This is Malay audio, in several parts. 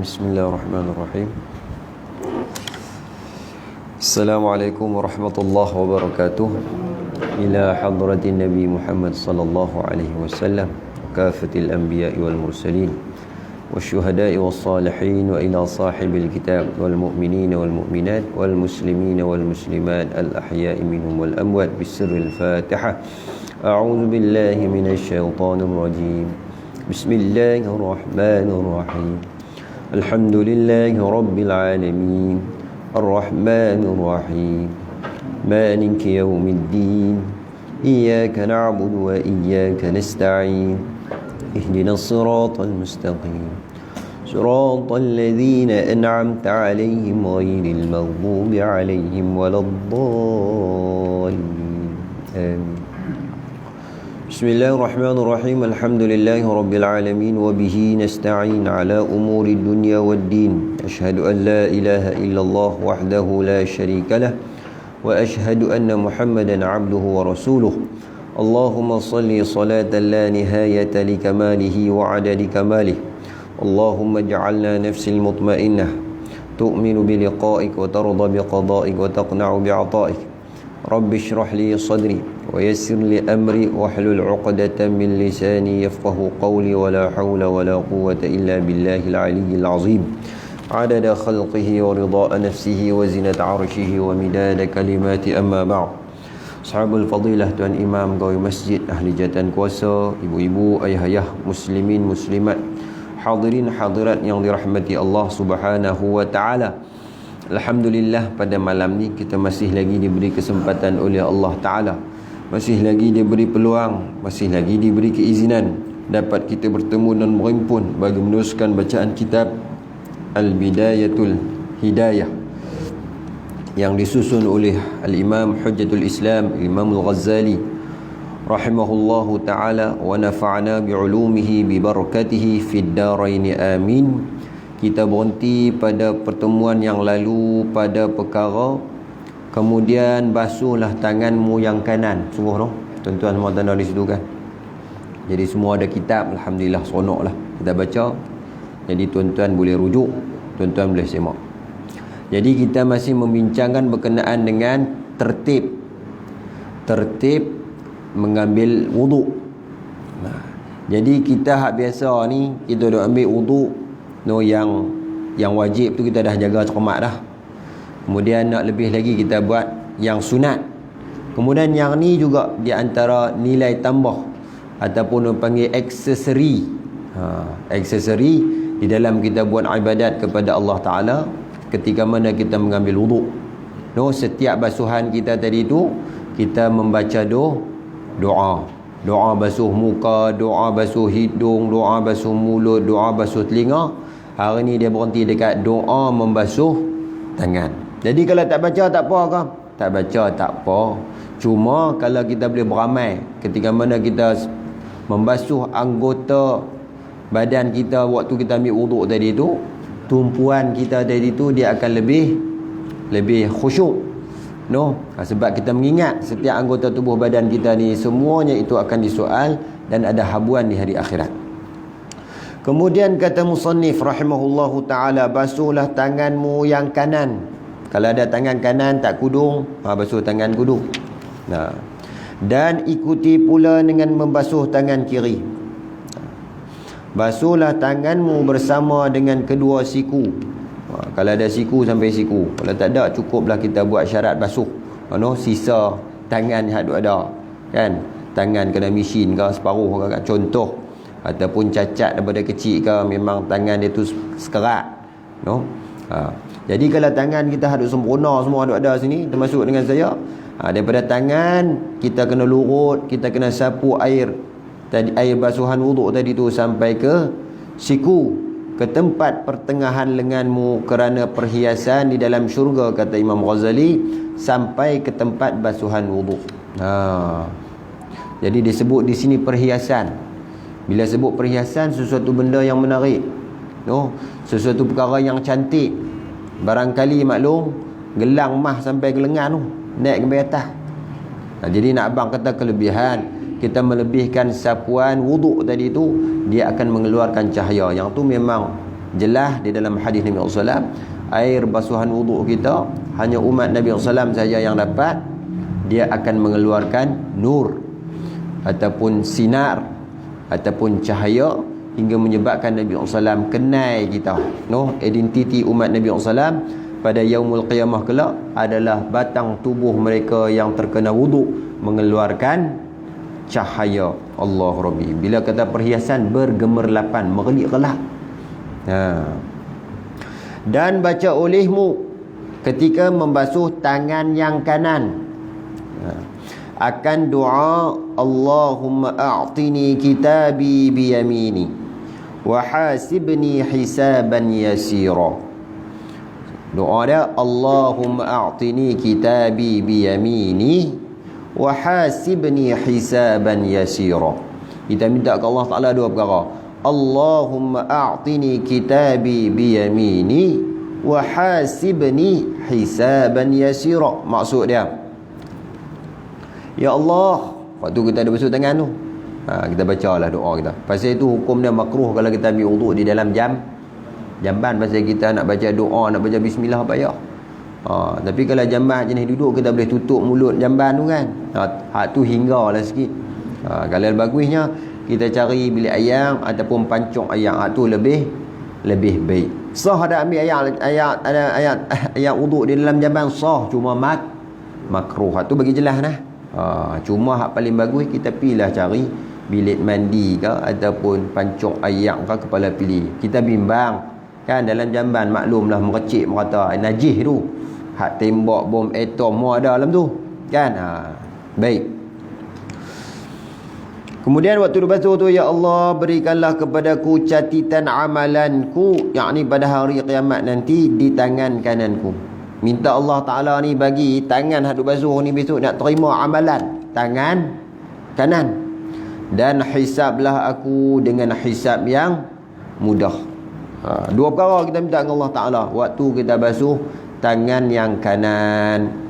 Bismillahirrahmanirrahim. Assalamualaikum warahmatullahi wabarakatuh. Ila hadratin Nabi Muhammad sallallahu alaihi wasallam, kafatil anbiya'i wal mursalin wasyuhada'i was salihin, wa ila sahibil kitab wal mu'minina wal mu'minat wal muslimina wal muslimat al ahya'i minhum wal amwat bisirril Fatihah. A'udzu billahi minasy syaithanir rajim. Bismillahirrahmanirrahim. Alhamdulillahi rabbil alamin. Ar-Rahmanir Rahim. Maliki yaumiddin. Iyyaka na'budu wa iyyaka nasta'in. Ihdinas siratal mustaqim. Siratal ladzina an'amta 'alaihim ghairil maghdubi 'alaihim waladdallin. Amin. Bismillahirrahmanirrahim. Alhamdulillahi rabbil alamin wa bihi nasta'in ala umuri dunya waddin. Asyhadu an la ilaha illallah wahdahu la syarika lah wa asyhadu anna Muhammadan 'abduhu wa rasuluh. Allahumma salli salatan la nihayata li kamalihi wa 'adadi kamalih. Allahumma ij'alna nafsil mutmainnah tu'minu bi liqa'ik wa tarda bi qada'ik wa taqna'u bi 'ata'ik. Rabbi shrah li sadri wa yassir li amri wahlul 'uqdatam min lisani yafqahu qawli wa la hawla wa la quwwata illa billahil 'aliyyil 'azim. Adada khalqihi wa ridha nafsihi wa zinata 'arshihi wa midada kalimati, amma ba'd. Sahabul fadilah, tuan imam, gawi masjid, ahli jatan kuasa, ibu-ibu, ayah-ayah, muslimin, muslimat, hadirin, hadirat yang dirahmati Allah Subhanahu wa taala. Alhamdulillah, pada malam ni kita masih lagi diberi kesempatan oleh Allah Ta'ala, masih lagi diberi peluang, masih lagi diberi keizinan dapat kita bertemu dan berhimpun bagi meneruskan bacaan kitab Al-Bidayatul Hidayah yang disusun oleh Al-Imam Hujjatul Islam Imam Al-Ghazali rahimahullahu ta'ala, wa nafa'na bi'ulumihi bibarakatihi fid daraini amin. Kita berhenti pada pertemuan yang lalu pada perkara kemudian basuhlah tanganmu yang kanan. Sungguh noh, tuan-tuan semua tanda di situ kan. Jadi semua ada kitab, alhamdulillah, seronoklah kita baca. Jadi tuan-tuan boleh rujuk, tuan-tuan boleh semak. Jadi kita masih membincangkan berkenaan dengan tertib mengambil wuduk. Jadi kita hak biasa ni, kita dah ambil wuduk yang wajib tu kita dah jaga cermat dah. Kemudian nak lebih lagi kita buat yang sunat. Kemudian yang ni juga di antara nilai tambah ataupun orang panggil aksesori. Aksesori di dalam kita buat ibadat kepada Allah Ta'ala ketika mana kita mengambil wuduk. Setiap basuhan kita tadi tu kita membaca doa. Doa basuh muka, doa basuh hidung, doa basuh mulut, doa basuh telinga. Hari ni dia berhenti dekat doa membasuh tangan. Jadi kalau tak baca tak apa ke? Tak baca tak apa. Cuma kalau kita boleh beramal ketika mana kita membasuh anggota badan kita waktu kita ambil wuduk tadi tu, tumpuan kita tadi tu dia akan lebih khusyuk. Sebab kita mengingat setiap anggota tubuh badan kita ni semuanya itu akan disoal dan ada habuan di hari akhirat. Kemudian kata musannif rahimahullahu ta'ala, basuhlah tanganmu yang kanan. Kalau ada tangan kanan tak kudung, basuh tangan kudung. Dan ikuti pula dengan membasuh tangan kiri. Basuhlah tanganmu bersama dengan kedua siku. Kalau ada siku sampai siku. Kalau tak ada, cukuplah kita buat syarat basuh. Sisa tangan yang ada kan, tangan kena mesin ke separuh ke, contoh, ataupun cacat daripada kecil ke, memang tangan dia tu sekerat. Jadi kalau tangan kita hadut sempurna semua ada sini, termasuk dengan saya, daripada tangan kita kena lurut, kita kena sapu air basuhan wuduk tadi tu sampai ke siku, ke tempat pertengahan lenganmu, kerana perhiasan di dalam syurga, kata Imam Ghazali, sampai ke tempat basuhan wuduk. Jadi disebut di sini perhiasan. Bila sebut perhiasan, sesuatu benda yang menarik, sesuatu perkara yang cantik. Barangkali maklum gelang mah sampai ke lengan tu, naik ke atas. Jadi nak abang kata kelebihan kita melebihkan sapuan wuduk tadi tu, dia akan mengeluarkan cahaya. Yang tu memang jelas di dalam hadis Nabi SAW, air basuhan wuduk kita hanya umat Nabi SAW saja yang dapat. Dia akan mengeluarkan nur ataupun sinar ataupun cahaya hingga menyebabkan Nabi SAW kenal kita. Identiti umat Nabi SAW pada yaumul qiyamah kelak adalah batang tubuh mereka yang terkena wuduk mengeluarkan cahaya Allah Rabbi. Bila kata perhiasan, bergemerlapan, merelip-relap. Dan baca olehmu ketika membasuh tangan yang kanan akan doa, Allahumma a'tini kitabi biyamini wa hasibni hisaban yasira. Doa dia, Allahumma a'tini kitabi biyamini wa hasibni hisaban yasira. Kita minta ke Allah Ta'ala dua perkara. Allahumma a'tini kitabi biyamini wa hasibni hisaban yasira. Maksud dia, ya Allah, waktu kita ada basuh tangan tu, kita bacalah doa kita. Pasal itu hukum dia makruh kalau kita ambil wuduk di dalam jamban. Pasal kita nak baca doa, nak baca bismillah payah. Tapi kalau jamban jenis duduk, kita boleh tutup mulut jamban tu kan. Hak tu hinggalah sikit. Kalau bagusnya kita cari bilik ayam ataupun pancung ayam, hak tu lebih baik. Sah ada ambil ayat wuduk di dalam jamban, sah, cuma makruh. Hak tu bagi jelas nah. Cuma hak paling bagus kita pilih cari bilik mandi ke ataupun pancung ayak ke, kepala pilih. Kita bimbang kan dalam jamban, maklumlah mercik merata najis tu. Hak tembak bom atom semua ada dalam tu kan. Baik. Kemudian waktu basuh tu, ya Allah berikanlah kepadaku catatan amalanku, yakni pada hari kiamat nanti di tangan kananku. Minta Allah Ta'ala ni bagi tangan hadut basuh ni besok nak terima amalan tangan kanan. Dan hisablah aku dengan hisab yang mudah. Dua perkara kita minta dengan Allah Ta'ala waktu kita basuh tangan yang kanan.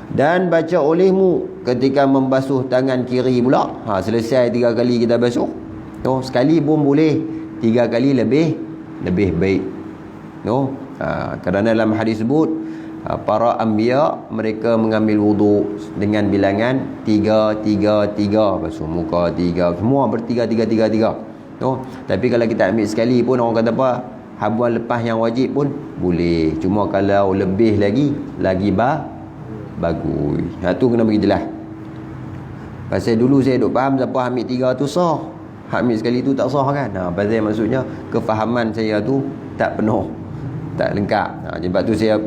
Dan baca olehmu ketika membasuh tangan kiri pula. Selesai 3 kali kita basuh. Sekali pun boleh, 3 kali lebih baik. Kerana dalam hadis sebut, para anbiya mereka mengambil wuduk dengan bilangan 3 basuh muka 3, semua bertiga. Tapi kalau kita ambil sekali pun, orang kata apa, habuan lepas yang wajib pun boleh. Cuma kalau lebih lagi bagus. Tu kena bagi jelas. Pasal dulu saya duk faham siapa ambil 3 tu sah, ambil sekali tu tak sah kan. Pasal maksudnya kefahaman saya tu tak penuh, tak lengkap. Sebab tu saya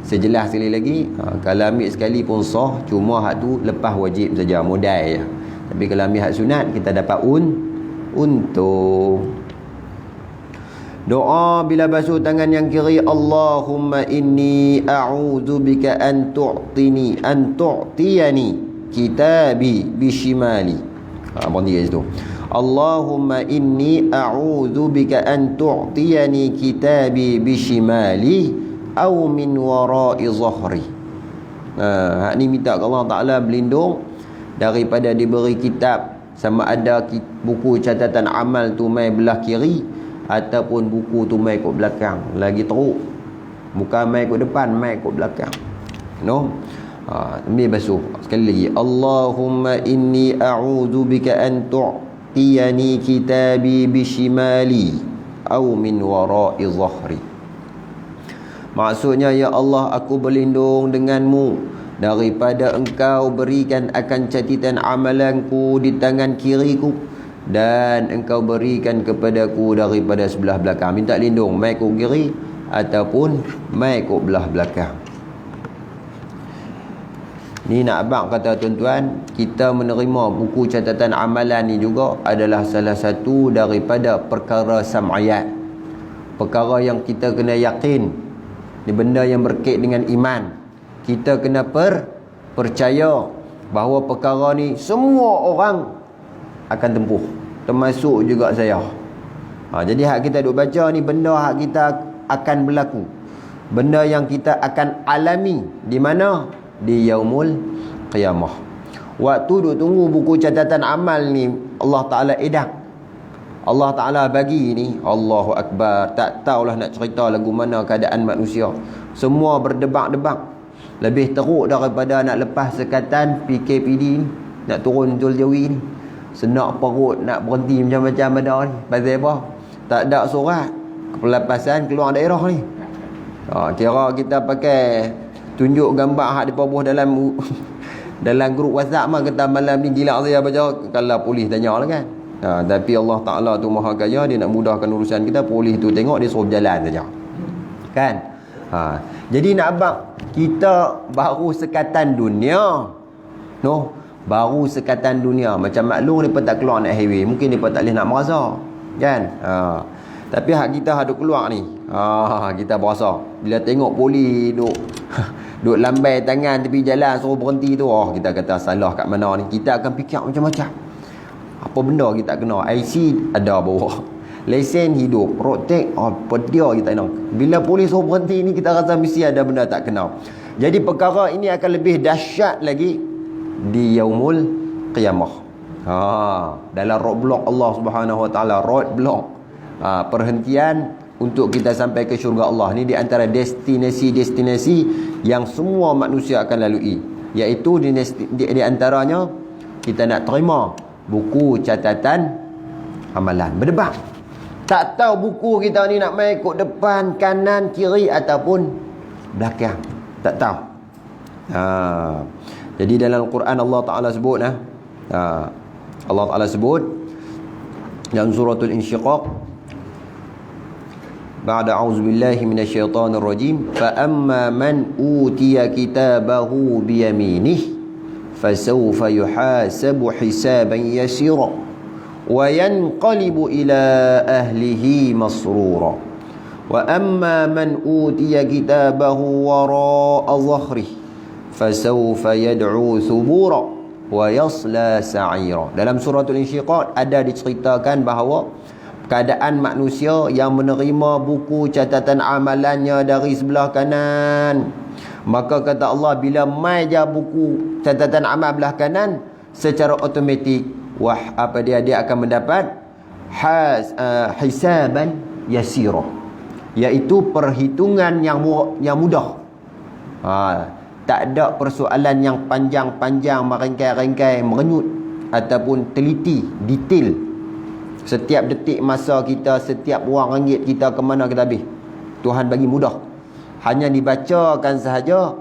jelas sekali lagi, kalau ambil sekali pun sah, cuma hak tu lepas wajib saja, modal je. Tapi kalau ambil hak sunat, kita dapat untung. Doa bila basuh tangan yang kiri, Allahumma inni a'udzubika an tu'tiyani kitabi bishimali. Berhenti kat situ. Allahumma inni a'udzubika an tu'tiyani kitabi bishimali aw min wara'i zahri. Hak ni minta ke Allah Ta'ala berlindung daripada diberi kitab, sama ada buku catatan amal tu mai belah kiri ataupun buku tu mai kat belakang. Lagi teruk, bukan mai kat depan, mai kat belakang. Ambil basuh sekali lagi. Allahumma inni a'udzubika an tu'tiyani kitabi bishimali aw min wara'i zahri. Maksudnya, ya Allah, aku berlindung denganmu daripada engkau berikan akan catatan amalanku di tangan kiriku, dan engkau berikan kepadaku daripada sebelah belakang. Minta lindung mai kat kiri ataupun mai kat belah belakang. Ni nak abang kata tuan-tuan, kita menerima buku catatan amalan ni juga adalah salah satu daripada perkara sam'iyat, perkara yang kita kena yakin. Ni benda yang berkait dengan iman. Kita kena percaya bahawa perkara ni semua orang akan tempuh, termasuk juga saya. Jadi hak kita duk baca ni benda hak kita akan berlaku, benda yang kita akan alami. Di mana? Di yaumul qiyamah. Waktu duk tunggu buku catatan amal ni Allah Ta'ala edak, Allah Ta'ala bagi ni, Allahu Akbar, tak tahulah nak cerita lagu mana keadaan manusia. Semua berdebak-debak. Lebih teruk daripada nak lepas sekatan PKPD ni, nak turun Tol Jawi ni. Senak perut nak berhenti macam-macam ada ni. Pasal apa? Tak ada surat kepelapasan keluar daerah ni. Kira kita pakai tunjuk gambar hak depa buh dalam dalam grup WhatsApp mah, kata malam ni gila saya baca, kalau polis tanya lah kan. Tapi Allah Ta'ala tu maha kaya, dia nak mudahkan urusan kita. Polis tu tengok, dia suruh berjalan saja kan. Jadi nak abang, kita baru sekatan dunia, baru sekatan dunia. Macam maklum mereka tak keluar nak highway, mungkin mereka tak boleh nak merasa kan. Tapi hak kita hadut keluar ni, kita berasa bila tengok polis duk lambai tangan tepi jalan suruh berhenti tu, kita kata salah kat mana ni. Kita akan fikir macam-macam. Apa benda kita kena? IC ada bawa, lesen hidup, road tax apa dia kita nak. Bila polis suruh berhenti ni, kita rasa mesti ada benda tak kena. Jadi perkara ini akan lebih dahsyat lagi di yaumul qiyamah. Dalam roadblock Allah Subhanahu Wa Taala, roadblock, perhentian untuk kita sampai ke syurga Allah ni, di antara destinasi-destinasi yang semua manusia akan lalui, iaitu di antaranya kita nak terima buku catatan amalan. Berdebat, tak tahu buku kita ni nak main ikut depan, kanan, kiri ataupun belakang, tak tahu. Jadi dalam Al-Quran Allah Ta'ala sebut, Allah Ta'ala sebut dalam suratul Insyiqaq, ba'da a'udzubillahi minasyaitonir rajim, fa amma man utiya kitabahu biyaminih fasawfa yuhasabu hisaban yasira wa yanqalibu ila ahlihi masrura wa amma man utiya kitabahu wara'a dhahrihi fasawfa yad'u thubura wa yasla sa'ira. Dalam suratul Insyiqaq ada diceritakan bahawa keadaan manusia yang menerima buku catatan amalannya dari sebelah kanan, maka kata Allah, bila mai je buku catatan amal belah kanan, secara automatik dia akan mendapat hisaban yasira, iaitu perhitungan yang mudah. Tak ada persoalan yang panjang-panjang, merengkai-rengkai, merenyut ataupun teliti, detail. Setiap detik masa kita, setiap wang ringgit kita ke mana kita habis, Tuhan bagi mudah. Hanya dibacakan sahaja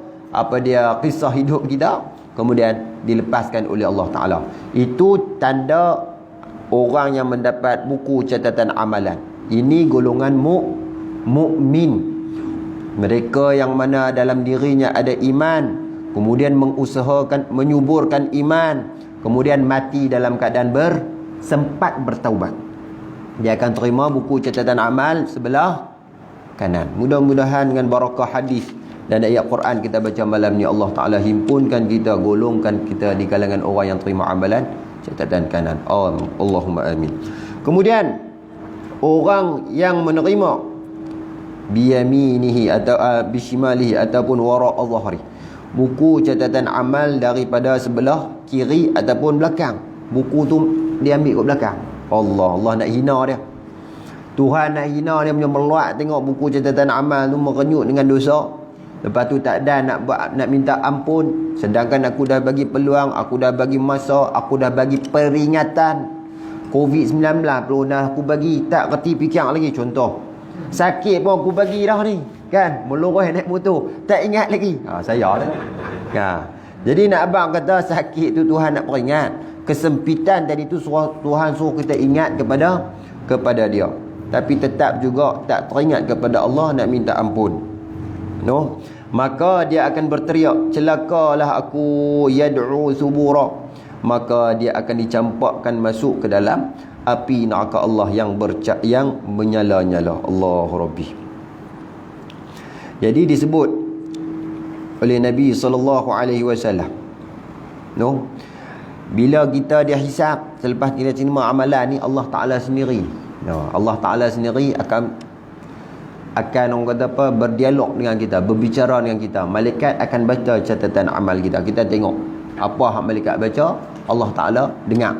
kisah hidup kita, kemudian dilepaskan oleh Allah Ta'ala. Itu tanda orang yang mendapat buku catatan amalan. Ini golongan mukmin. Mereka yang mana dalam dirinya ada iman, kemudian mengusahakan menyuburkan iman, kemudian mati dalam keadaan sempat bertaubat, dia akan terima buku catatan amal sebelah kanan. Mudah-mudahan dengan barakah hadis dan ayat Quran kita baca malam ni, Allah Ta'ala himpunkan kita, golongkan kita di kalangan orang yang terima amalan catatan kanan. Allahumma amin. Kemudian orang yang menerima biyaminihi atau bishimalihi ataupun wara'a dhahri, buku catatan amal daripada sebelah kiri ataupun belakang. Buku tu dia ambil kat belakang. Allah nak hina dia. Tuhan nak hina dia punya meluat, tengok buku catatan amal tu merenyut dengan dosa. Lepas tu tak ada nak minta ampun, sedangkan aku dah bagi peluang, aku dah bagi masa, aku dah bagi peringatan. COVID-19 pun dah aku bagi, tak reti fikir lagi. Contoh, sakit pun aku bagi dah ni kan, meloreh naik motor, tak ingat lagi. Saya dah. Jadi nak abang kata sakit tu Tuhan nak peringat, kesempitan tadi tu Tuhan suruh kita ingat kepada dia, tapi tetap juga tak teringat kepada Allah, nak minta ampun. Maka dia akan berteriak, celakalah aku, yad'u subura. Maka dia akan dicampakkan masuk ke dalam api neraka Allah yang menyala-nyala. Allah Rabbi. Jadi disebut oleh Nabi SAW, bila kita dihisap selepas kita terima amalan ni, Allah Ta'ala sendiri akan orang kata berdialog dengan kita, berbicara dengan kita. Malaikat akan baca catatan amal kita. Kita tengok apa hak malaikat baca, Allah Ta'ala dengar.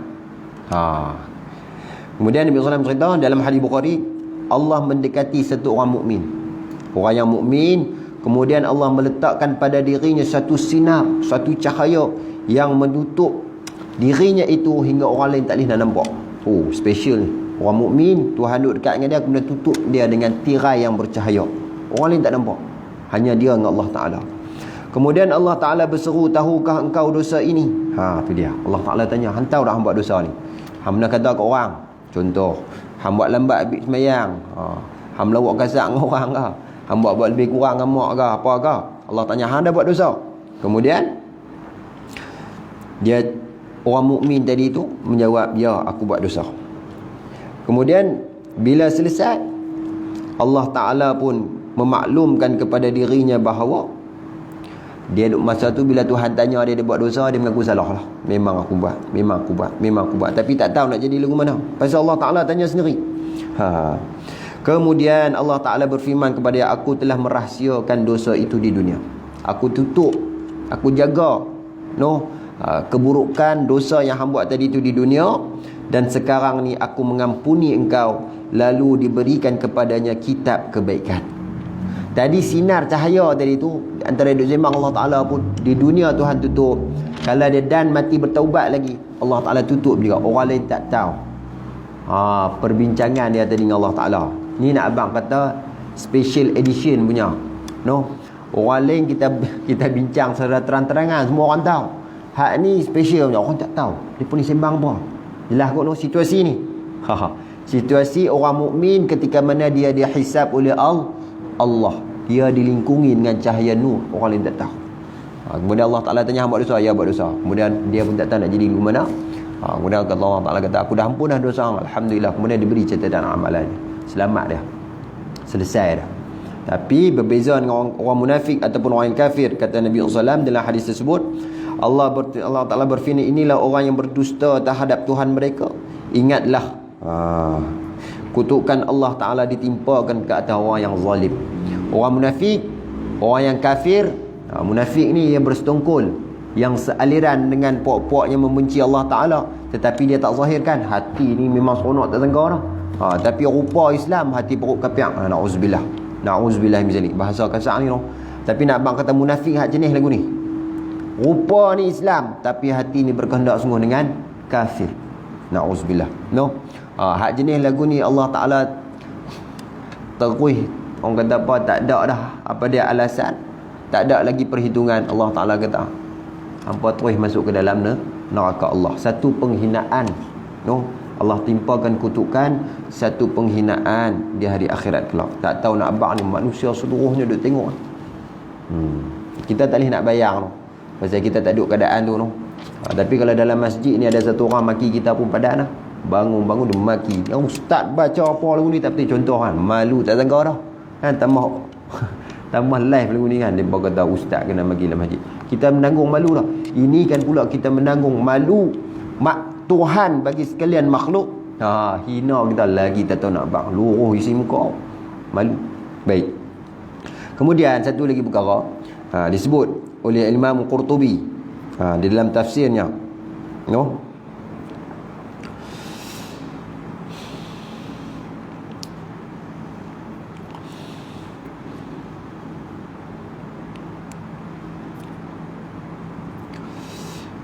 Kemudian Nabi SAW cerita dalam hadis Bukhari, Allah mendekati satu orang mukmin. Orang yang mukmin, kemudian Allah meletakkan pada dirinya satu sinar, satu cahaya yang menutup dirinya itu hingga orang lain tak boleh nak nampak. Oh, special ni. Orang mukmin, Tuhan duduk dekat dengan dia, kemudian tutup dia dengan tirai yang bercahaya. Orang lain tak nampak. Hanya dia dengan Allah Ta'ala. Kemudian Allah Ta'ala berseru, tahukah engkau dosa ini? Tu dia. Allah Ta'ala tanya, hantau dah hang buat dosa ni? Hang nak kata kat orang, contoh, hang buat lambat habis semayang, hang melawak kasar dengan orang ke, hang buat lebih kurang dengan mak ke, apa ke, Allah tanya, hang dah buat dosa? Kemudian dia, orang mukmin tadi itu menjawab, ya, aku buat dosa. Kemudian bila selesai, Allah Ta'ala pun memaklumkan kepada dirinya bahawa dia masa tu bila Tuhan tanya dia buat dosa, dia mengaku salah lah. Memang aku buat, memang aku buat, memang aku buat. Tapi tak tahu nak jadi lagu mana. Pasal Allah Ta'ala tanya sendiri. Kemudian Allah Ta'ala berfirman kepada dia, aku telah merahsiakan dosa itu di dunia. Aku tutup, aku jaga keburukan dosa yang hang buat tadi itu di dunia. Dan sekarang ni aku mengampuni engkau, lalu diberikan kepadanya kitab kebaikan. Tadi sinar cahaya tadi tu antara duk sembang Allah Ta'ala pun di dunia Tuhan tutup. Kalau dia dan mati bertaubat lagi, Allah Ta'ala tutup juga. Orang lain tak tahu perbincangan dia tadi dengan Allah Ta'ala. Ni nak abang kata special edition punya. Orang lain kita bincang secara terang-terangan, semua orang tahu. Hak ni special punya, orang tak tahu. Dia pun ni sembang apa. Jelas kot situasi ni. Situasi orang mukmin ketika mana dia dihisab oleh Allah. Dia dilingkungi dengan cahaya nur, orang lain tak tahu. Kemudian Allah Ta'ala tanya, buat dosa? Ya, buat dosa. Kemudian dia pun tak tahu nak jadi ke mana. Kemudian Allah Ta'ala kata, aku dah ampun dah dosa, alhamdulillah. Kemudian diberi catatan amalan, selamat dah, selesai dah. Tapi berbeza dengan orang munafik ataupun orang yang kafir, kata Nabi SAW dalam hadis tersebut, Allah Ta'ala berfirman, inilah orang yang berdusta terhadap Tuhan mereka. Ingatlah, kutukan Allah Ta'ala ditimpakan ke atas orang yang zalim. Orang munafik, orang yang kafir, munafik ni yang bersetongkol, yang sealiran dengan puak-puak yang membenci Allah Ta'ala, tetapi dia tak zahirkan. Hati ni memang seronok tak sangka dah. Tapi rupa Islam, hati perut kapiak. Na'uzubillah, na'uzubillah min zalik. Bahasa kasar ni Tapi nak abang kata munafik hak jenis lagu ni. Rupa ni Islam, tapi hati ni berkehendak sungguh dengan kafir. Na'uzubillah. Hak jenis lagu ni Allah Ta'ala terkuih. Orang kata apa, tak ada dah apa dia alasan, tak ada lagi perhitungan. Allah Ta'ala kata hampa terus masuk ke dalam neraka Allah. Satu penghinaan, Allah timpakan kutukan, satu penghinaan di hari akhirat kelak. Tak tahu nak abang ni, manusia seluruhnya duk tengok. Kita tak boleh nak bayang pasal kita tak duduk keadaan tu tapi kalau dalam masjid ni ada satu orang maki kita pun padan lah. Bangun-bangun dia maki. Yang ustaz baca apa lagu ni tak betul, contoh kan. Malu tak sangka dah. Tambah live lagu ni kan. Dia kata ustaz kena maki dalam masjid. Kita menanggung malu dah. Ini kan pula kita menanggung malu Tuhan bagi sekalian makhluk. Hina kita lagi tak tahu nak bang. Luruh isi muka. Malu. Baik. Kemudian satu lagi perkara disebut oleh Imam Qurtubi di dalam tafsirnya.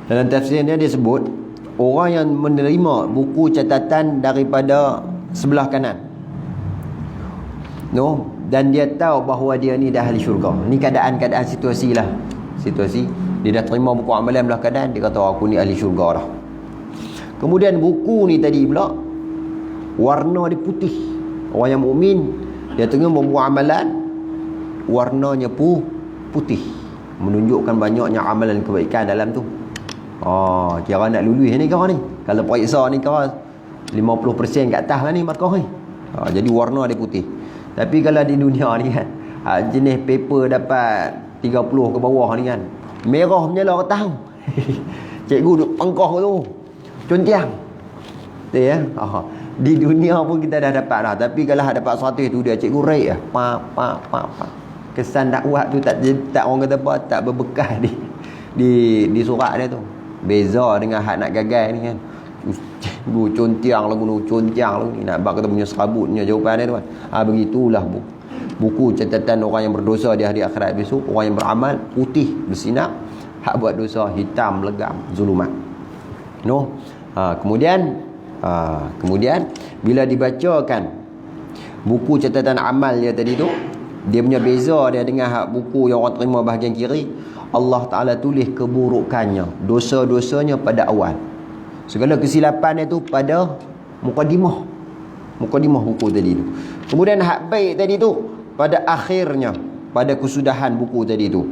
Dalam tafsirnya dia sebut orang yang menerima buku catatan daripada sebelah kanan, dan dia tahu bahawa dia ni dah ahli syurga. Ni keadaan situasi lah. Situasi dia dah terima buku amalan belah kanan, dia kata aku ni ahli syurga dah. Kemudian buku ni tadi pula warna dia putih. Orang yang mukmin dia tengok buku amalan, warnanya putih, menunjukkan banyaknya amalan kebaikan dalam tu. Kira nak lulus ni kira ni. Kalau periksa ni kira 50% kat atas lah ni markah ni. Jadi warna dia putih. Tapi kalau di dunia ni kan, jenis paper dapat 30 ke bawah ni kan, merah menyala ke atas. Cikgu duk pangkah tu, contiang. Betul ya? Di dunia pun kita dah dapat dah. Tapi kalau dapat 100 tu dia cikgu raik lah. Pa. Kesan dakwah tu tak orang kata apa, tak berbekas di surat dia tu. Beza dengan hak nak gagal ni kan. Guru contiang lagu ni, contiang lagu ni. Nak bak kata punya serabutnya jawapan dia tuan. Begitulah buku catatan orang yang berdosa di hari akhirat besok. Orang yang beramal putih bersinar, hak buat dosa hitam legam zulumat. Kemudian bila dibacakan buku catatan amal dia tadi tu, dia punya beza dia dengan hak buku yang orang terima bahagian kiri. Allah Ta'ala tulis keburukannya, dosa-dosanya pada awal. Segala kesilapan dia tu pada mukadimah buku tadi tu. Kemudian hak baik tadi tu pada akhirnya, pada kesudahan buku tadi tu.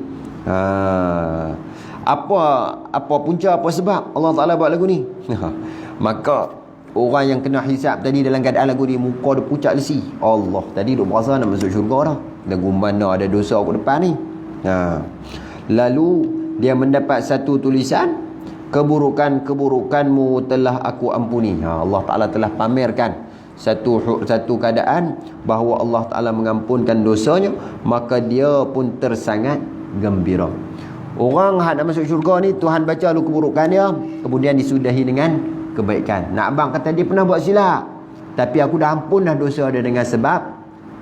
Apa punca, apa sebab Allah Ta'ala buat lagu ni? Maka orang yang kena hisap tadi dalam keadaan lagu ni, muka dia pucat lesi. Allah, tadi duk berasa nak masuk syurga dah. Lagu mana ada dosa kat depan ni. Lalu dia mendapat satu tulisan, keburukan-keburukanmu telah aku ampuni. Allah Ta'ala telah pamerkan satu keadaan bahawa Allah Ta'ala mengampunkan dosanya, maka dia pun tersangat gembira. Orang yang nak masuk syurga ni, Tuhan baca lu keburukan dia, kemudian disudahi dengan kebaikan. Nak abang kata dia pernah buat silap, tapi aku dah ampun dah dosa dia dengan sebab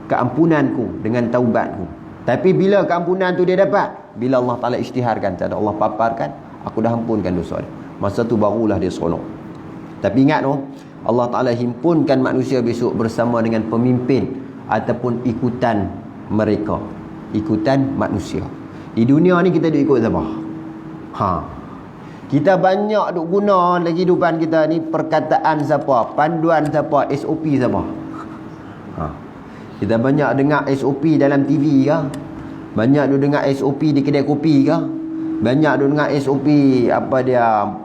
keampunanku, dengan taubatku. Tapi bila keampunan tu dia dapat, bila Allah Ta'ala isytiharkan, tak ada Allah paparkan, aku dah ampunkan dosa dia, masa tu barulah dia seronok. Tapi ingat Allah Ta'ala himpunkan manusia besok bersama dengan pemimpin ataupun ikutan mereka, ikutan manusia. Di dunia ni kita duk ikut siapa? Kita banyak duk guna dalam kehidupan kita ni perkataan siapa, panduan siapa, SOP siapa. Kita banyak dengar SOP dalam TV ke? Banyak duk dengar SOP di kedai kopi ke? Banyak duk dengar SOP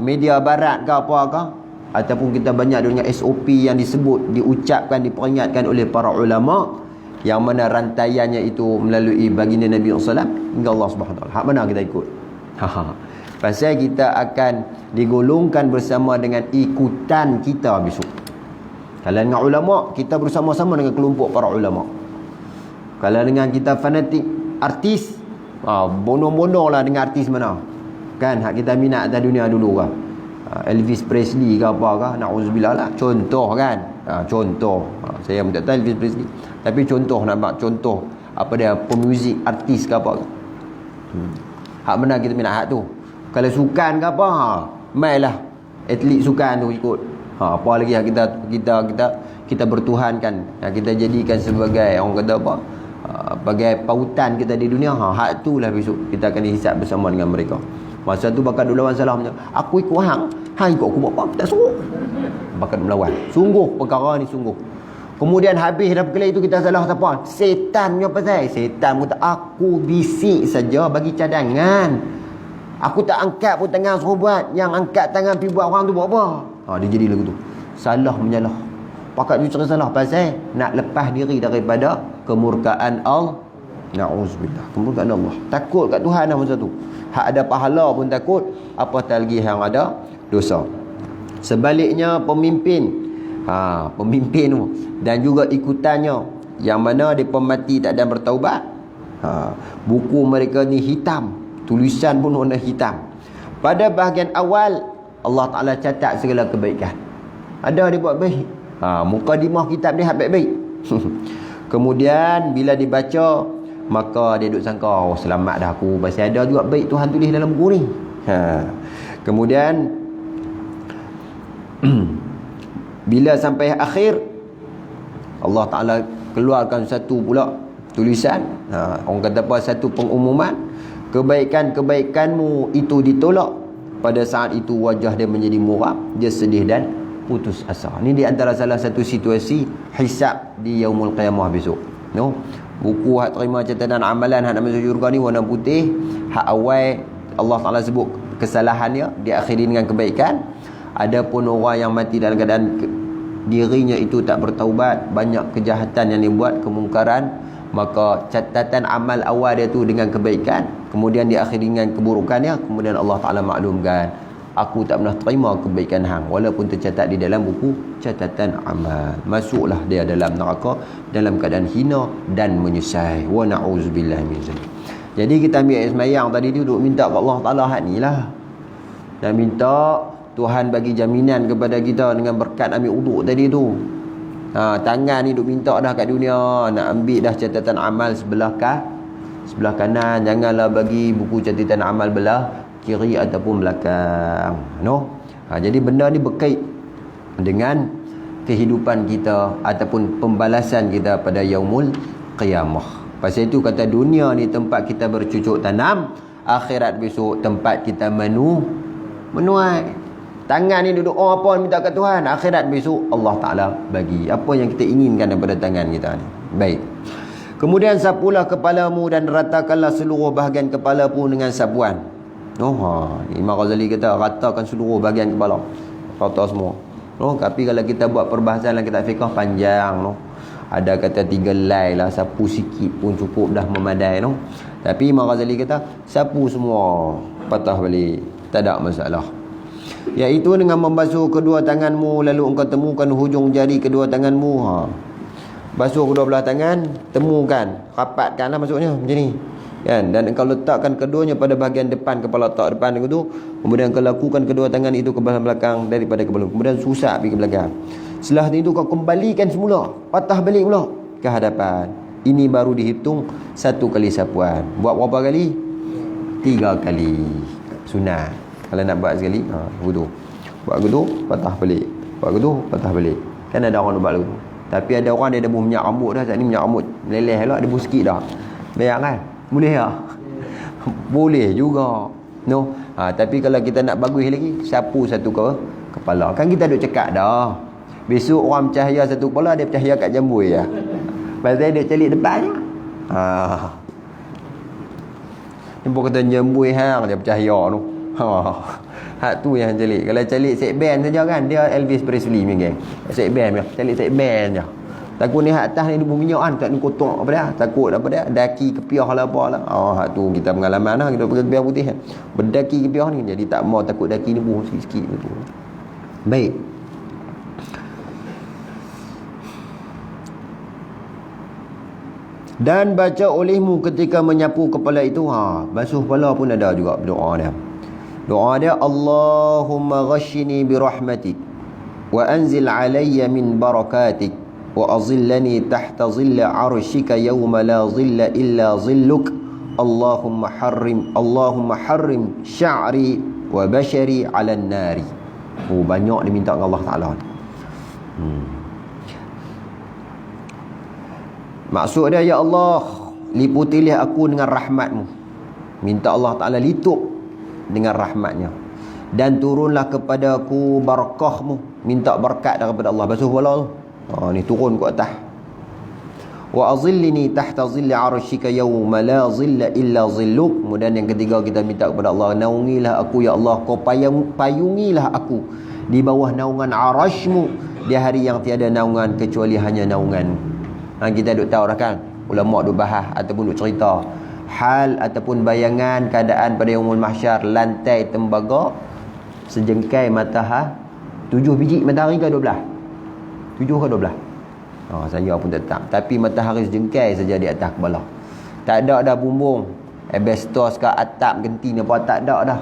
media barat ke apa ke? Ataupun kita banyak duk dengar SOP yang disebut, diucapkan, diperingatkan oleh para ulama, yang mana rantaiannya itu melalui baginda Nabi SAW hingga Allah Subhanahu Wa Taala. Hak mana kita ikut? Pasal kita akan digolongkan bersama dengan ikutan kita besok. Kalau dengan ulama, kita bersama-sama dengan kelompok para ulama. Kalau dengan kita fanatik artis, bondong-bondong lah dengan artis mana. Kan, hak kita minat atas dunia dulu kan. Elvis Presley ke apa ke, na'udzubillah lah. Contoh kan. Contoh. Saya tak tahu Elvis Presley. Tapi contoh, nampak contoh apa dia, pemuzik artis ke apa ke. Hak mana kita minat hak tu. Kalau sukan ke apa, mailah atlet sukan tu ikut. Apa lagi yang kita bertuhankan, yang kita jadikan sebagai orang kata apa, sebagai pautan kita di dunia. Hak tu lah besok kita akan dihisap bersama dengan mereka. Masa tu bakal duk lawan salah, aku ikut hang ikut aku buat apa, tak suruh. Bakal melawan. Sungguh perkara ni sungguh. Kemudian habis dah perkara itu kita salah apa? Setannya pasal. Setan kata aku bisik saja bagi cadangan. Aku tak angkat pun tangan suruh buat. Yang angkat tangan pergi buat orang tu buat apa? Dia jadi lagu tu. Salah menyalah. Pakat dia cari salah pasal nak lepas diri daripada kemurkaan Allah. Na'udzubillah. Kemurkaan Allah. Takut kat Tuhan dah masa tu. Hak ada pahala pun takut, apatah lagi yang ada dosa. Sebaliknya pemimpin tu dan juga ikutannya yang mana mereka mati tak ada bertaubat, buku mereka ni hitam, tulisan pun warna hitam. Pada bahagian awal Allah Ta'ala catat segala kebaikan. Ada dia buat baik, mukadimah kitab dia baik-baik. Kemudian bila dibaca, maka dia duk sangka, selamat dah aku, pasal ada juga baik Tuhan tulis dalam buku ni. Kemudian bila sampai akhir, Allah Ta'ala keluarkan satu pula tulisan, orang kata apa, satu pengumuman, kebaikan-kebaikanmu itu ditolak. Pada saat itu wajah dia menjadi muram, dia sedih dan putus asa. Ini di antara salah satu situasi hisab di Yaumul Qiyamah besok. Buku hak terima catatan amalan hak nak masuk syurga ni warna putih. Hak awal Allah Ta'ala sebut kesalahannya, diakhiri dengan kebaikan. Adapun orang yang mati dalam keadaan dirinya itu tak bertaubat, banyak kejahatan yang dibuat, kemungkaran, maka catatan amal awal dia tu dengan kebaikan, kemudian diakhiri dengan keburukannya, kemudian Allah Ta'ala maklumkan, aku tak pernah terima kebaikan hang walaupun tercatat di dalam buku catatan amal. Masuklah dia dalam neraka dalam keadaan hina dan menyesal. Wa na'udzubillah min zalik. Jadi kita ambil sembahyang tadi tu duk minta ke Allah Ta'ala hak ni lah. Dan minta Tuhan bagi jaminan kepada kita dengan berkat ambil uduk tadi tu. Tangan ni duk minta dah kat dunia, nak ambil dah catatan amal sebelah kanan. Janganlah bagi buku catatan amal belah kiri ataupun belakang. Jadi benda ni berkait dengan kehidupan kita ataupun pembalasan kita pada yaumul qiyamah. Pasal itu kata dunia ni tempat kita bercucuk tanam, akhirat besok tempat kita menuai. Tangan ni duduk apa minta kat Tuhan, akhirat besok Allah Ta'ala bagi apa yang kita inginkan daripada tangan kita ni. Baik. Kemudian sapulah kepalamu dan ratakanlah seluruh bahagian kepala pun dengan sapuan. Imam Ghazali kata ratakan seluruh bahagian kepala. Rata semua. Tapi kalau kita buat perbahasan dalam kitab fiqh panjang. Ada kata 3 helai lah, sapu sikit pun cukup dah memadai. Tapi Imam Ghazali kata sapu semua, patah balik, tak ada masalah. Iaitu dengan membasuh kedua tanganmu, lalu engkau temukan hujung jari kedua tanganmu. Basuh kedua belah tangan, temukan, rapatkanlah maksudnya macam ni kan? Dan engkau letakkan keduanya pada bahagian depan kepala otak depan itu. Kemudian engkau lakukan kedua tangan itu ke belakang daripada ke belakang. Kemudian susah pergi ke belakang. Setelah itu kau kembalikan semula, patah balik pula ke hadapan. Ini baru dihitung 1 kali sapuan. Buat berapa kali? 3 kali. Sunat. Kalau nak buat sekali, wudu. Buat wudu, patah balik. Buat wudu, patah balik. Kan ada orang buat wudu. Tapi ada orang dia dah minyak rambut dah. Saat ni minyak rambut meleleh lah, debu sikit dah. Bayang kan? Boleh tak? Boleh juga. Tapi kalau kita nak bagus lagi, sapu satu kepala. Kan kita duk cakap dah. Besok orang bercahaya satu kepala, dia bercahaya kat jambui ya. Pasal dia calik depan je. Jemput kata jambui hang dia bercahaya tu. Hak tu yang calik. Kalau calik sekben saja kan, dia Elvis Presley punya geng. Sekben dia, calik sekben je. Takut ni hak atas ni debu minyak kan, tak ni kotor apa dia. Takut apa dia, daki kepiah lah apa lah. Hak tu kita pengalaman lah, kita pakai kepiah putih kan. Berdaki kepiah ni, jadi tak mau takut daki ni buh sikit-sikit betul. Baik. Dan baca olehmu ketika menyapu kepala itu, basuh kepala pun ada juga doa dia. Doa dia, Allahumma ghashini birahmatik wa anzil alayya min barakatik wa azillani tahta zilla arshika yawma la zilla illa zilluk. Allahumma harrim sya'ri wa bashari 'alan nari. Banyak diminta oleh Allah Taala. Maksud dia, ya Allah, liputilah aku dengan rahmatmu. Minta Allah Ta'ala litup dengan rahmatnya. Dan turunlah kepada aku barakahmu. Minta berkat daripada Allah. Basuh kepala tu. Ni turun ke atas. Wa azillini tahta zilli arshika yawma la zilla illa zilluk. Kemudian yang ketiga kita minta kepada Allah, naungilah aku ya Allah, kau payungilah aku di bawah naungan arashmu di hari yang tiada naungan kecuali hanya naunganmu. Kita duk tahu dah kan, ulama duk bahas ataupun duk cerita hal ataupun bayangan keadaan pada yaumul mahsyar. Lantai tembaga sejengkai matahari, 7 biji matahari ke 12? 7 ke 12? Saya pun tak tahu. Tapi matahari sejengkai saja di atas kepala. Tak ada dah bumbung asbestos ke atap genti ni apa, tak ada dah.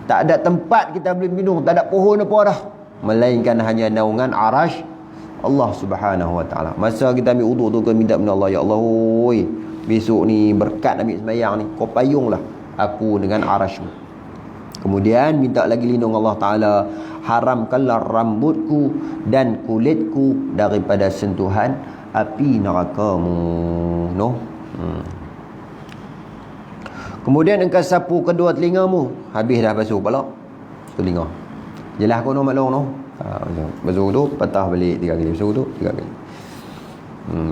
Tak ada tempat kita boleh minum, tak ada pohon apa dah, melainkan hanya naungan arash Allah Subhanahu Wa Taala. Masa kita ambil uduk tu, kita minta kepada Allah, ya Allah, oi, besok ni berkat ambil sembahyang ni, kau payunglah aku dengan arasy-Mu. Kemudian minta lagi lindung Allah Taala, haramkanlah rambutku dan kulitku daripada sentuhan api neraka-Mu. Kemudian engkau sapu kedua telingamu. Habis dah basuh kepala, telinga. Jelas kono maklum noh. Basuh tu patah balik 3 kali. Basuh tu 3 kali.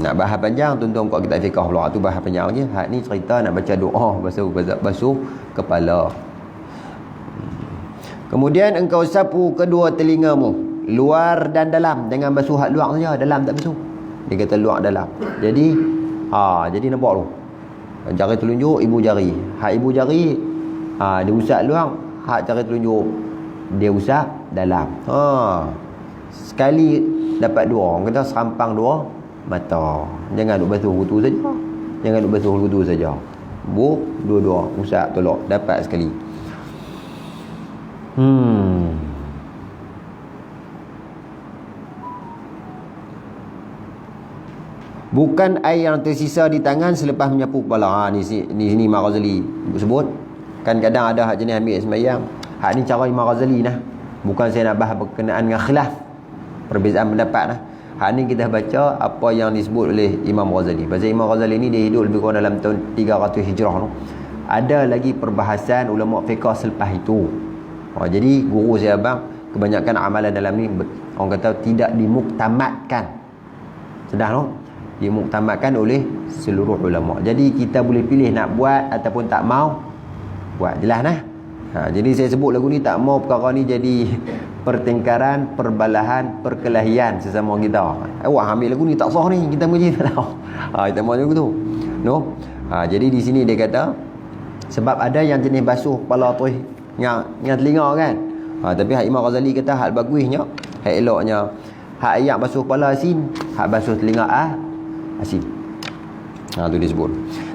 Nak bahas panjang tuan-tuan kat kitab fiqh pula tu bahas panjang je. Hak ni cerita nak baca doa basuh kepala. Kemudian engkau sapu kedua telingamu, luar dan dalam. Jangan basuh hak luar saja, dalam tak basuh. Dia kata luar dalam. Jadi jadi nampak tu. Jari telunjuk, ibu jari. Hak ibu jari dia usap luar, hak jari telunjuk dia usap dalam. Sekali dapat 2. Orang kata serampang 2 mata. Jangan duk basuh kutu saja. Jangan duk basuh kutu saja. Dua-dua usap tolak dapat sekali. Bukan air yang tersisa di tangan selepas menyapu kepala. Ni Imam Ghazali sebut. Kan kadang ada hak jenis ambil sembahyang. Hak ni cara Imam Ghazali nah. Bukan saya nak bahas berkenaan dengan khilaf, perbezaan pendapat lah. Hak ni kita baca apa yang disebut oleh Imam Ghazali. Pasal Imam Ghazali ni dia hidup lebih kurang dalam tahun 300 Hijrah tu. Ada lagi perbahasan ulama fiqh selepas itu. Jadi guru saya abang, kebanyakan amalan dalam ni orang kata tidak dimuktamadkan. Sedang tu dimuktamadkan oleh seluruh ulama. Jadi kita boleh pilih nak buat ataupun tak mau buat. Jelas nah. Jadi saya sebut lagu ni tak mau perkara ni jadi pertengkaran, perbalahan, perkelahian sesama kita. Awak ambil lagu ni tak sah ni, kita mengaji tak tahu. Kita mau lagu tu. No. Jadi di sini dia kata sebab ada yang jenis basuh kepala tu yang telinga kan. Tapi hak Imam Ghazali kata hak bagusnya, hak eloknya hak ayat basuh kepala asin, hak basuh telinga asin. Tu disebut.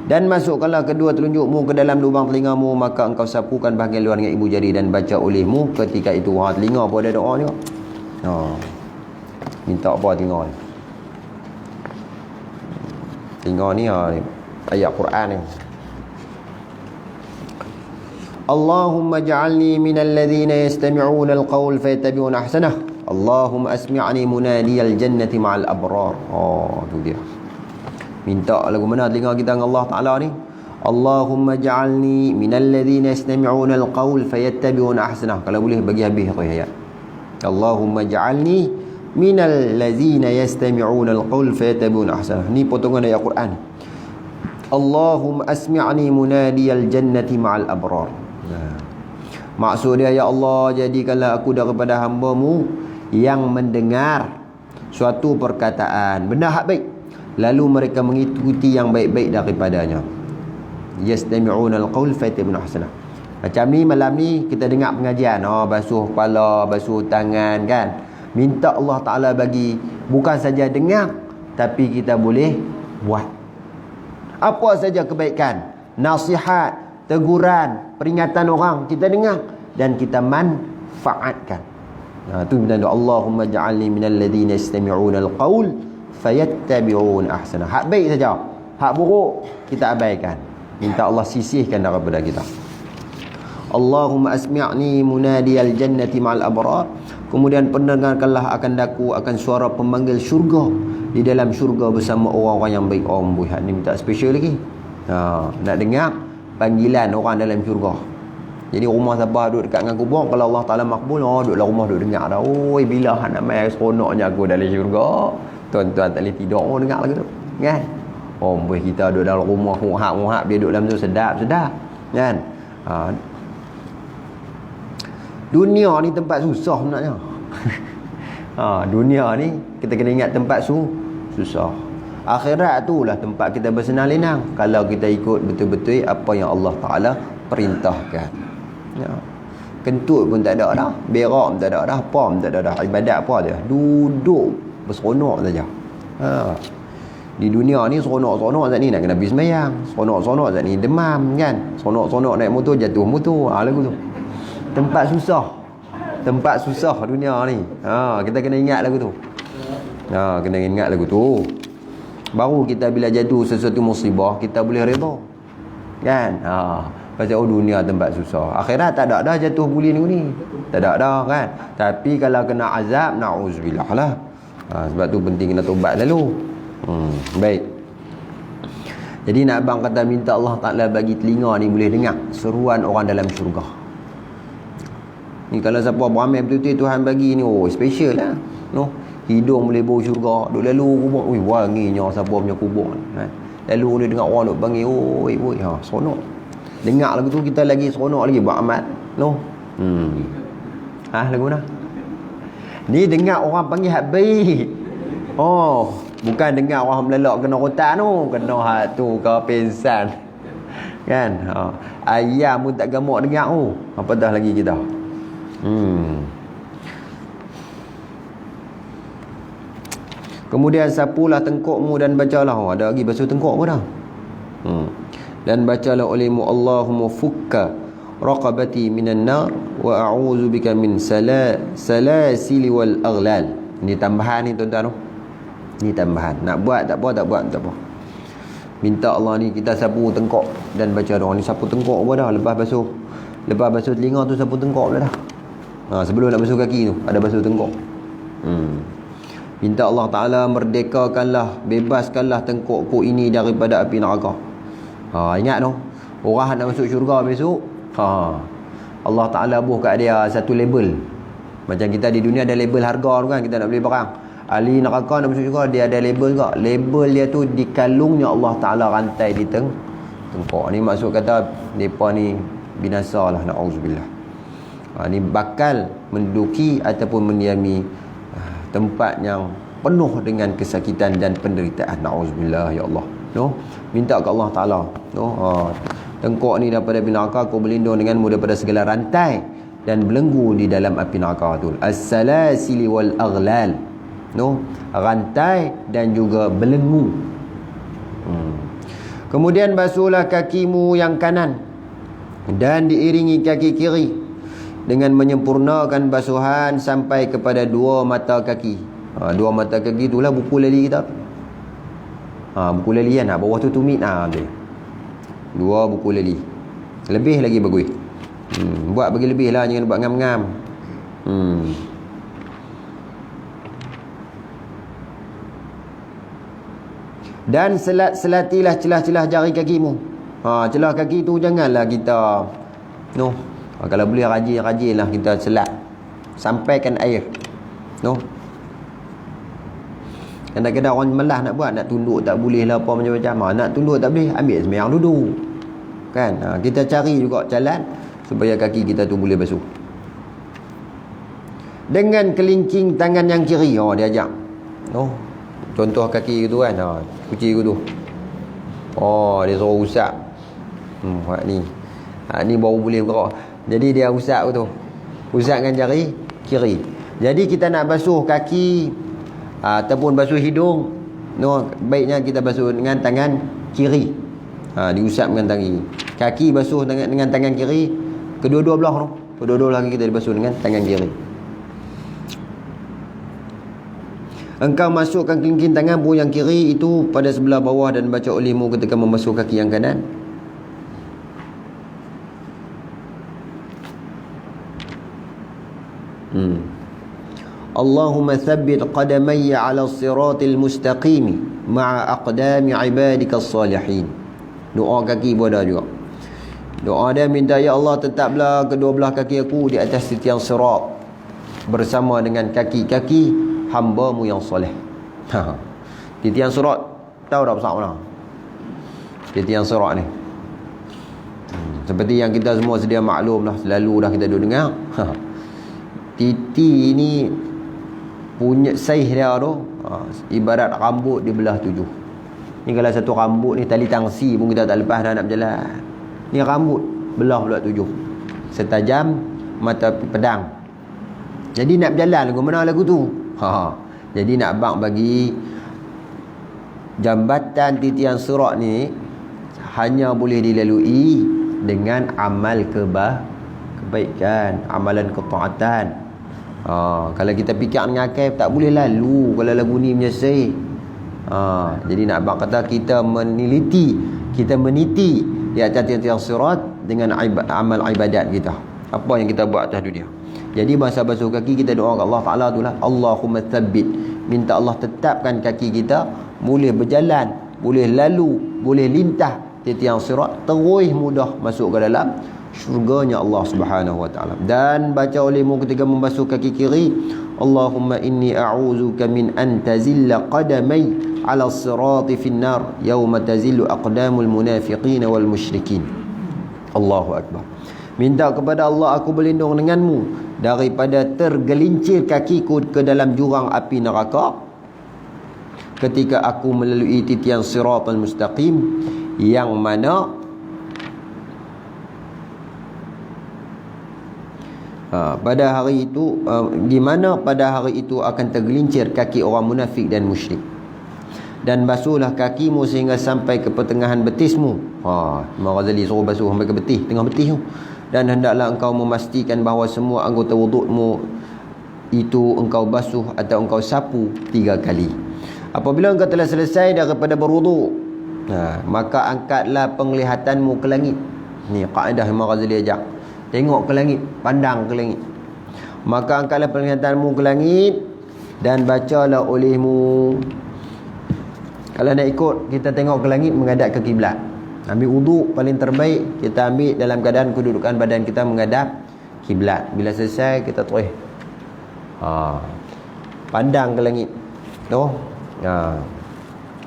Dan masukkanlah kedua telunjukmu ke dalam lubang telingamu, maka engkau sapukan bahagian luar dengan ibu jari dan baca olehmu ketika itu. Telinga pun ada doa ni. Minta apa telinga ni? Telinga ni ayat Quran ni. Allahumma ja'alni minal ladhina yastami'una al-qawl fayattabi'una ahsanah. Allahumma asmi'ni munadiyal jannati ma'al abrar. Tu dia. Minta lagu mana telinga kita dengan Allah Ta'ala ni? Allahumma ja'alni minal ladhina yastami'una al-qawl fayattabi'una ahsanah. Kalau boleh bagi habis tu ayat. Allahumma ja'alni minal ladhina yastami'una al-qawl fayattabi'una ahsanah. Ni potongan ayat Quran. Allahumma asmi'ni munadiyal jannati ma'al abrar. Maksud dia, ya Allah, jadikanlah aku daripada hamba-Mu yang mendengar suatu perkataan benda hak baik, lalu mereka mengikuti yang baik-baik daripadanya. Yastami'una al-qawl fayattabi'una ahsanah. Macam ni malam ni kita dengar pengajian, basuh kepala, basuh tangan kan. Minta Allah Ta'ala bagi bukan saja dengar, tapi kita boleh buat. Apa saja kebaikan, nasihat, teguran, peringatan orang kita dengar dan kita manfaatkan. Tu benda doa, Allahumma ja'alni minal ladzina yastami'una al-qawl fayattabi'una ahsana. Hak baik saja, hak buruk kita abaikan. Minta Allah sisihkan daripada kita. Allahumma asmi'ni munadiyal jannati ma'al abrar. Kemudian pendengarkanlah akan daku akan suara pemanggil syurga di dalam syurga bersama orang-orang yang baik. Amboi, hak ni minta special lagi. Nak dengar panggilan orang dalam syurga. Jadi rumah siapa duduk dekat dengan kubur, kalau Allah Ta'ala makbul, duduklah rumah duduk dengar dah. Oi, bila hak nak mai seronoknya aku dalam syurga. Tuan-tuan tak boleh tidur dengar lagu tu. Kan? Amboi, kita duduk dalam rumah muhak-muhak, dia duduk dalam tu sedap-sedap. Kan? Dunia ni tempat susah sebenarnya. Dunia ni kita kena ingat tempat susah. Akhirat tu lah tempat kita bersenang-lenang kalau kita ikut betul-betul apa yang Allah Ta'ala perintahkan. Kentut pun tak ada dah, berak pun tak ada dah, apa pun tak ada dah, ibadat apa dia, duduk berseronok saja. Di dunia ni seronok-seronok saat ni nak kena habis sembahyang, seronok-seronok saat ni demam kan, seronok-seronok naik motor jatuh motor. Lagu tu tempat susah dunia ni. Kita kena ingat lagu tu. Kena ingat lagu tu. Baru kita bila jatuh sesuatu musibah kita boleh redha. Kan? Pasal dunia tempat susah. Akhirat tak ada dah jatuh buli ni. Tak ada dah kan. Tapi kalau kena azab, na'uzubillah lah. Sebab tu penting kena tobat lalu. Baik. Jadi nak abang kata minta Allah Ta'ala bagi telinga ni boleh dengar seruan orang dalam syurga. Ni kalau siapa beramal betul-betul Tuhan bagi ni, special lah. Hidung boleh bau syurga, duk lalu kubur, wanginya siapa punya kubur kan. Lalu dia dengar orang duk panggil, seronok. Dengar lagu tu kita lagi seronok lagi buat amal. Lagu mana? Ni dengar orang panggil hak baik. Bukan dengar orang melalak kena rotan tu, kena hak tu ke pensan. Kan? Ayam pun tak gamak dengar tu. Apa dah lagi kita? Kemudian sapulah tengkukmu dan bacalah. Ada lagi basuh tengkuk pun dah. Dan bacalah olehmu, Allahumma fukka raqabati minan nar wa a'udzu bika min salasili wal aghlal. Ini tambahan ni tuan-tuan. Ni tambahan. Nak buat tak apa, tak buat tak apa. Minta Allah ni kita sapu tengkok dan baca doa ni. Sapu tengkok pun dah. Lepas basuh telinga tu sapu tengkok pula dah. Sebelum nak basuh kaki tu ada basuh tengkok. Minta Allah Ta'ala merdekakanlah, bebaskanlah tengkokku ini daripada api neraka. Ingat tu, orang nak masuk syurga besok, Allah Ta'ala buh kat dia satu label. Macam kita di dunia ada label harga tu kan, kita nak beli barang. Ahli neraka nak masuk syurga, dia ada label juga. Label dia tu dikalungnya Allah Ta'ala rantai di tengkok. Ni maksud kata mereka ni binasa lah, na'udzubillah. Ni bakal menduduki ataupun mendiami tempat yang penuh dengan kesakitan dan penderitaan. Na'udzubillah, ya Allah. Minta ke Allah Ta'ala. Tengkok ni daripada api neraka, aku berlindung denganmu daripada segala rantai dan belenggu di dalam api neraka tu. As-salasili wal aghlal. Rantai dan juga belenggu. Kemudian basuhlah kakimu yang kanan dan diiringi kaki kiri dengan menyempurnakan basuhan sampai kepada dua mata kaki. Dua mata kaki itulah buku lali kita. Buku lali kan, bawah tu tumit. Dua buku lali. Lebih lagi bagus. Buat bagi lebih lah, jangan buat ngam-ngam. Dan selatilah celah-celah jari kakimu. Celah kaki tu janganlah kita kalau boleh rajin-rajinlah kita selat. Sampaikan air. Kadang-kadang orang melah nak buat, nak tunduk tak boleh lah apa macam-macam. Nak tunduk tak boleh, ambil sembahyang duduk. Kan? Kita cari juga jalan supaya kaki kita tu boleh basuh. Dengan kelingking tangan yang kiri. Dia ajak. Contoh kaki tu kan. Kuci tu. Dia suruh usap. Ni. Ni baru boleh bergerak. Jadi dia usap tu. Usap dengan jari kiri. Jadi kita nak basuh kaki ataupun basuh hidung, baiknya kita basuh dengan tangan kiri. Diusap dengan tangan kiri. Kaki basuh dengan tangan kiri. Kedua-dua belah tu. Kedua-dua belah kita dibasuh dengan tangan kiri. Engkau masukkan kelingking tangan pun yang kiri itu pada sebelah bawah dan baca olehmu ketika membasuh kaki yang kanan. Allahumma thabbit qadamayya ala siratil mustaqim ma'a aqdami ibadika salihin. Doa kaki pun ada juga. Doa dia minta, ya Allah tetaplah kedua belah kaki aku di atas titian sirat bersama dengan kaki-kaki hamba-Mu yang soleh. Titian sirat tahu dah besar mana? Titian sirat ni. Seperti yang kita semua sedia maklum lah, selalu dah kita duduk dengar. Titi ni punya saiz dia tu ibarat rambut dibelah 7. Ni kalau satu rambut ni tali tangsi pun kita tak lepas dah nak berjalan. Ni rambut belah pula 7. Setajam mata pedang. Jadi nak berjalan lagu mana lagu tu? Jadi nak abang bagi jambatan titian sirat ni hanya boleh dilalui dengan amal kebaikan, amalan ketaatan. Kalau kita fikir dengan akal tak boleh lalu kalau lagu ni menyesai. Jadi nak abang kata kita meneliti, kita meniti di atas titian sirat dengan amal ibadat kita. Apa yang kita buat atas dunia. Jadi masa basuh kaki kita doa ke Allah Ta'ala tu lah, Allahumma thabbit. Minta Allah tetapkan kaki kita boleh berjalan, boleh lalu, boleh lintah titian sirat, terus mudah masuk ke dalam syurganya Allah Subhanahu wa taala. Dan baca olehmu ketika membasuh kaki kiri, Allahumma inni a'udzuka min an tazilla qadamai 'ala as-sirati fin nar yawma tazillu aqdamul munafiqin wal musyrikin. Allahu akbar. Minta kepada Allah aku berlindung denganmu daripada tergelincir kakiku ke dalam jurang api neraka ketika aku melalui titian siratal mustaqim yang mana pada hari itu di mana pada hari itu akan tergelincir kaki orang munafik dan musyrik. Dan basuhlah kakimu sehingga sampai ke pertengahan betismu. Imam Ghazali suruh basuh sampai ke betis, tengah betis tu. Dan hendaklah engkau memastikan bahawa semua anggota wudukmu itu engkau basuh atau engkau sapu 3 kali. Apabila engkau telah selesai daripada berwuduk, maka angkatlah penglihatanmu ke langit. Ni kaedah Imam Ghazali ajak. Tengok ke langit, pandang ke langit. Maka angkatlah penglihatanmu ke langit dan bacalah olehmu. Kalau nak ikut, kita tengok ke langit menghadap ke kiblat. Ambil wuduk paling terbaik, kita ambil dalam keadaan kedudukan badan kita menghadap kiblat. Bila selesai, kita terus pandang ke langit.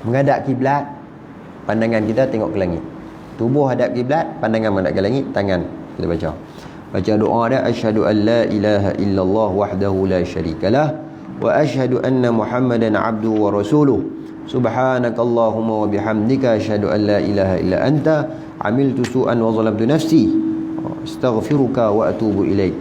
Menghadap kiblat, pandangan kita tengok ke langit. Tubuh hadap kiblat, pandangan menghadap ke langit, tangan kita baca doa dia, asyhadu an la ilaha illallah wahdahu la syarikalah wa asyhadu anna muhammadan abduhu wa rasuluh subhanakallahumma wa bihamdika asyhadu an la ilaha illa anta amiltu su'an wa zalamtu nafsi astaghfiruka wa atubu ilaik.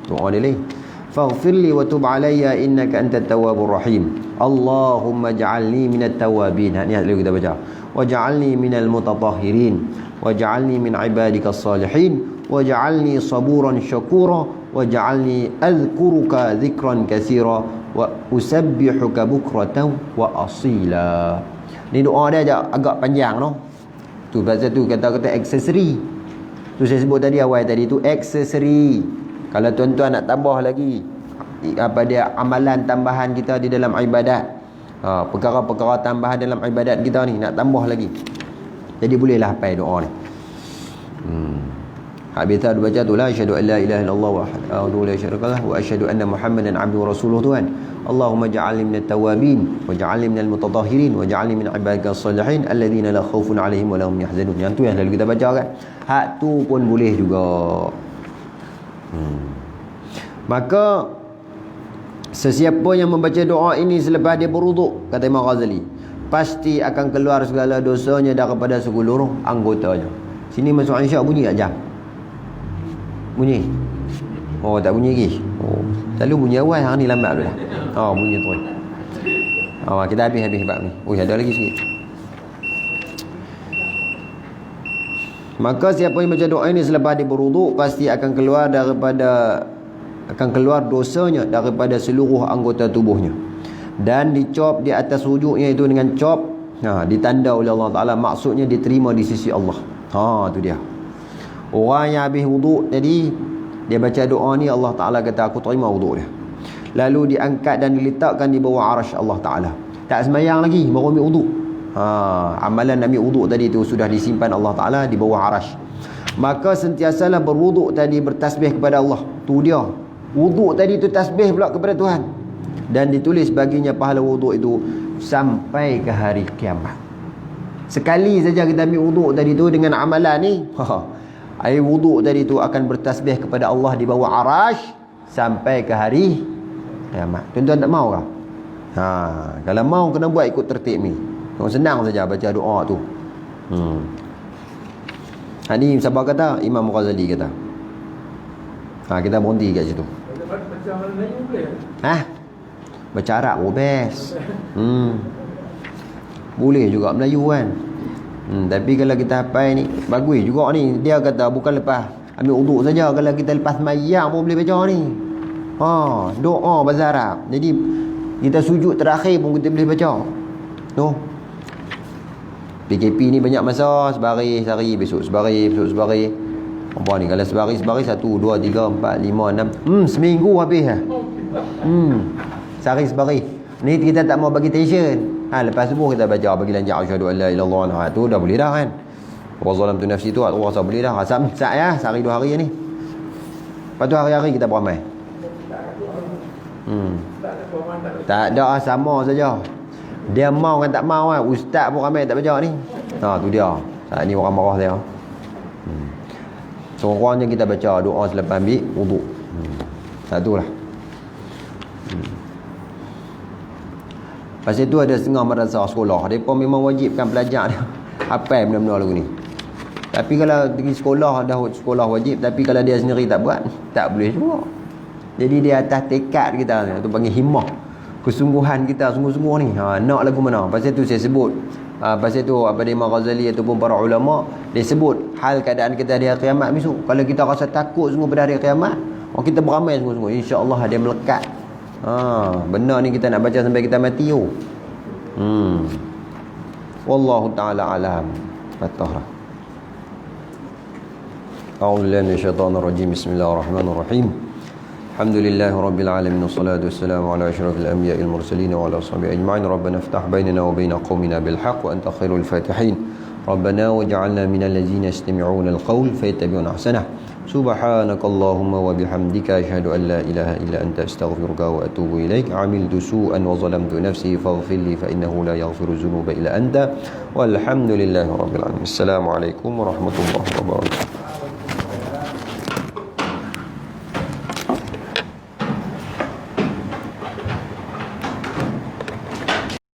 Doa dia lain, faghfirli wa tub alayya innaka antat tawwabur rahim. Allahumma ja'alni minat tawabin. Ni dulu kita baca. Waj'alni minal mutatahhirin waj'alni min ibadikas salihin waj'alni saburan syakura waj'alni adhkuruka dzikran katsira wa usabbihuka bukratan wa asila. Ni doa dia agak panjang noh. Tu pasal tu kata-kata aksesori. Tu saya sebut tadi awal tadi tu aksesori. Kalau tuan-tuan nak tambah lagi apa dia amalan tambahan kita di dalam ibadat, perkara-perkara tambahan dalam ibadat kita ni nak tambah lagi, jadi bolehlah hafal doa ni. Habis tu baca tu la asyhadu an la ilaha illallah wa la syarikalah wa asyhadu anna muhammadan abduhu wa rasuluh tu kan. Allahumma ja'alni minat tawabin wa ja'alni minal mutatahhirin wa ja'alni min ibadikas salihin alladhina la khaufun 'alaihim wa lahum yahzanun. Yang tu yang selalu kita baca kan. Hak tu pun boleh juga. Maka sesiapa yang membaca doa ini selepas dia berwuduk, kata Imam Ghazali, pasti akan keluar segala dosanya daripada seluruh anggotanya. Sini masuk insya bunyi tak jam? Bunyi? Oh, tak bunyi lagi. Oh, selalu bunyi awal, hari ni lambat dah. Oh, bunyi terus. Oh, kita habis bab ni. Oh, ada lagi sikit. Maka siapa yang baca doa ini selepas dia berwuduk, pasti akan keluar dosanya daripada seluruh anggota tubuhnya, dan dicop di atas wujudnya itu dengan cop ditanda oleh Allah Ta'ala, maksudnya diterima di sisi Allah. Tu dia. Orang yang habis wuduk tadi, dia baca doa ni, Allah Ta'ala kata aku terima wuduk dia. Lalu diangkat dan diletakkan di bawah arasy Allah Ta'ala. Tak sembahyang lagi, baru ambil wuduk. Amalan ambil wuduk tadi tu sudah disimpan Allah Ta'ala di bawah arasy. Maka sentiasalah berwuduk tadi, bertasbih kepada Allah. Tu dia. Wuduk tadi tu tasbih pula kepada Tuhan. Dan ditulis baginya pahala wuduk itu sampai ke hari kiamat. Sekali saja kita ambil wuduk tadi tu dengan amalan ni, air wuduk tadi tu akan bertasbih kepada Allah di bawah arasy sampai ke hari kiamat. Tuan-tuan tak mau kah? Kalau mau kena buat ikut tertib ni. Senang saja baca doa tu. Ni siapa kata? Imam Ghazali kata. Kita berhenti kat situ. Baca Melayu boleh? Baca Arab best. Boleh juga Melayu kan. Tapi kalau kita hafal ni bagus juga ni. Dia kata bukan lepas ambil wuduk saja, kalau kita lepas sembahyang pun boleh baca ni. Doa bahasa Arab. Jadi kita sujud terakhir pun kita boleh baca. Tu. PKP ni banyak masa, sebaris hari, besok sebaris. Apa ni, kalau sebaris 1, 2, 3, 4, 5, 6 seminggu habis lah. Sebaris. Ni kita tak mau bagi tension. Lepas subuh kita baca bagi lanjak asyhadu an la ilaha illallah, tu dah boleh dah kan. Wa zalamtu nafsi tu rasa boleh dah. Sat ya, sehari 2 hari ni. Lepas tu hari-hari kita beramal. Tak ada, sama saja. Dia mau kan tak mau kan. Ustaz pun ramai tak baca ni. Tu dia. Saat ni orang marah dia. Seorang je kita baca doa selepas ambil wuduk. Satulah. Pasal tu ada setengah madrasah sekolah, mereka memang wajibkan pelajar dia hafal benda-benda lagu ni. Tapi kalau pergi sekolah, dah sekolah wajib, tapi kalau dia sendiri tak buat, tak boleh juga. Jadi dia atas tekad kita, tu panggil himmah, kesungguhan kita sungguh-sungguh ni. Nak lagu mana? Pasal tu saya sebut. Pasal tu apa dia Imam Ghazali ataupun para ulama, dia sebut hal keadaan kita di hari kiamat besok. Kalau kita rasa takut sungguh pada hari kiamat, kita beramal sungguh-sungguh, insya-Allah dia melekat. Benda ni kita nak baca sampai kita mati. Wallahu ta'ala alam. Fatahah. A'udzubillahi minasyaitonir rajim. Bismillahirrahmanirrahim. Alhamdulillahi rabbil alamin wassalatu wassalamu ala asyrafil anbiya'il mursalin wa ala sahbihi ajma'in. Rabbana iftah bainana wa baina qaumina bil haqq wa anta khairul fatihin. Rabbana waj'alna minal ladzina yastami'una al-qawl fayattabi'una ahsanah. Subhanakallahumma wa bihamdika asyhadu an la ilaha illa anta astaghfiruka wa atubu ilaik. Amiltu su'an wa zalamtu nafsi faghfir li fa innahu la yaghfiru dzunuba illa anta. Walhamdulillahi rabbil alamin. Assalamualaikum warahmatullahi wabarakatuh.